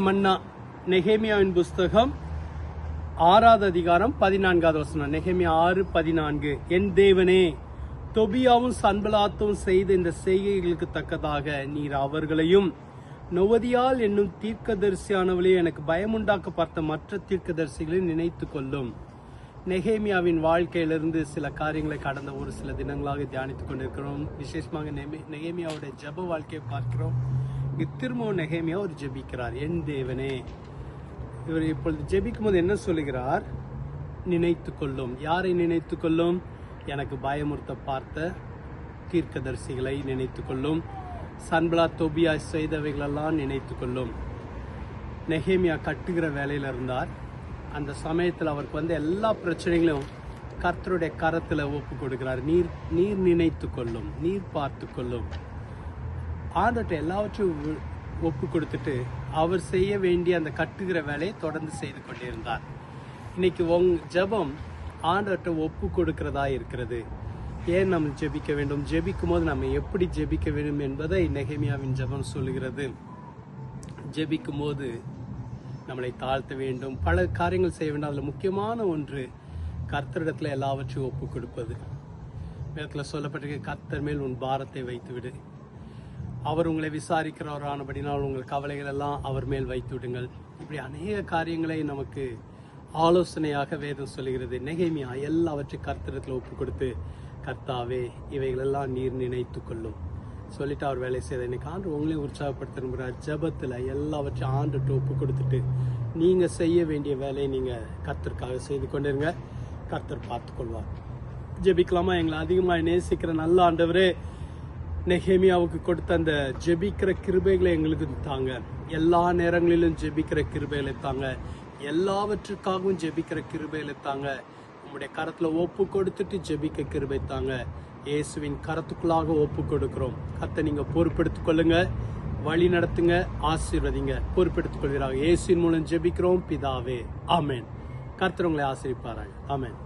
மன்னா. நெகேமியாவின் புஸ்தகம் 6வது அதிகாரம் 14வது வசனம். நெகேமியா 6:14. என் தேவனே, தொபியாவும் சன்பலாத்தும் செய்த இந்த செய்கைகளுக்கு தக்கதாக நீர் அவர்களையும் நொவதியால் என்னும் தீர்க்கதரிசியானவளையும் எனக்கு பயமுண்டாக்க பார்த்த மற்ற தீர்க்கதரிசிகளையும் நினைத்து கொள்ளும். நெகேமியாவின் வாழ்க்கையிலிருந்து சில காரியங்களை கடந்த ஒரு சில தினங்களாக தியானித்துக் கொண்டிருக்கிறோம். விசேஷமாக நெகேமியாவுடைய ஜெப வாழ்க்கையை பார்க்கிறோம். திரும்பவும் நெகேமியா ஒரு ஜெபிக்கிறார். என் தேவனே, இவர் இப்பொழுது ஜெபிக்கும் போது என்ன சொல்லுகிறார்? நினைத்து கொள்ளும். யாரை நினைத்து கொள்ளும்? எனக்கு பயமுறுத்த பார்த்த தீர்க்கதரிசிகளை நினைத்து கொள்ளும். சன்பலா தொபியா செய்தவைகளெல்லாம் நினைத்து கொள்ளும். நெகேமியா கட்டுகிற வேலையில் இருந்தார். அந்த சமயத்தில் அவருக்கு எல்லா பிரச்சனைகளும் கர்த்தருடைய கரத்தில் ஒப்பு கொடுக்கிறார். நீர் நினைத்து கொள்ளும், நீர் பார்த்து கொள்ளும். ஆண்டவர்கிட்ட எல்லாவற்றையும் ஒப்பு கொடுத்துட்டு அவர் செய்ய வேண்டிய அந்த கட்டுகிற வேலையை தொடர்ந்து செய்து கொண்டிருந்தார். இன்னைக்கு ஜெபம் ஆண்டவர்கிட்ட ஒப்பு கொடுக்கிறதா இருக்கிறது. ஏன் நம்ம ஜெபிக்க வேண்டும்? ஜெபிக்கும் போது நம்ம எப்படி ஜெபிக்க வேண்டும் என்பதை நெகேமியாவின் ஜெபம் சொல்லுகிறது. ஜெபிக்கும் போது நம்மளை தாழ்த்த வேண்டும், பல காரியங்கள் செய்ய வேண்டும். அதில் முக்கியமான ஒன்று கர்த்தரிடத்துல எல்லாவற்றையும் ஒப்பு கொடுப்பது. வேதத்தில் சொல்லப்பட்டிருக்க, கர்த்தர் மேல் உன் பாரத்தை வைத்து விடு, அவர் உங்களை விசாரிக்கிறவரானபடினால் உங்கள் கவலைகள் எல்லாம் அவர் மேல் வைத்து விடுங்கள். இப்படி அநேக காரியங்களை நமக்கு ஆலோசனையாக வேதம் சொல்லுகிறது. நெகேமியா எல்லாவற்றையும் கர்த்தரிடத்துல ஒப்பு கொடுத்து, கர்த்தாவே இவைகளெல்லாம் நீர் நினைத்து கொள்ளும் சொல்லிட்டு அவர் வேலை செய்த. இன்னைக்கு ஆண்டு உங்களையும் உற்சாகப்படுத்துகிறார். ஜெபத்தில் எல்லாவற்றையும் ஆண்டுட்டு ஒப்பு கொடுத்துட்டு நீங்க செய்ய வேண்டிய வேலையை நீங்க கர்த்தருக்காக செய்து கொண்டிருங்க. கர்த்தர் பார்த்து கொள்வார். ஜெபிக்கலாமா? எங்களை அதிகமாக நேசிக்கிற நல்ல ஆண்டவரே, நெகேமியாவுக்கு கொடுத்த அந்த ஜெபிக்கிற கிருபைகளை எங்களுக்கு தாங்க. எல்லா நேரங்களிலும் ஜெபிக்கிற கிருபைகளை தாங்க. எல்லாவற்றுக்காகவும் ஜெபிக்கிற கிருபைகளை தாங்க. உங்களுடைய கரத்துல ஒப்பு கொடுத்துட்டு ஜெபிக்க கிருபை தாங்க. இயேசுவின் கரத்துக்குள்ளாக ஒப்பு கொடுக்கிறோம். கர்த்தர் நீங்க பொறுப்பெடுத்துக் கொள்ளுங்க, வழி நடத்துங்க, ஆசீர்வதிங்க. பொறுப்பெடுத்துக் கொள்கிறாங்க. இயேசுவின் மூலம் ஜெபிக்கிறோம் பிதாவே, ஆமென். கர்த்தர் உங்களை ஆசீர்வதிப்பாராக. ஆமென்.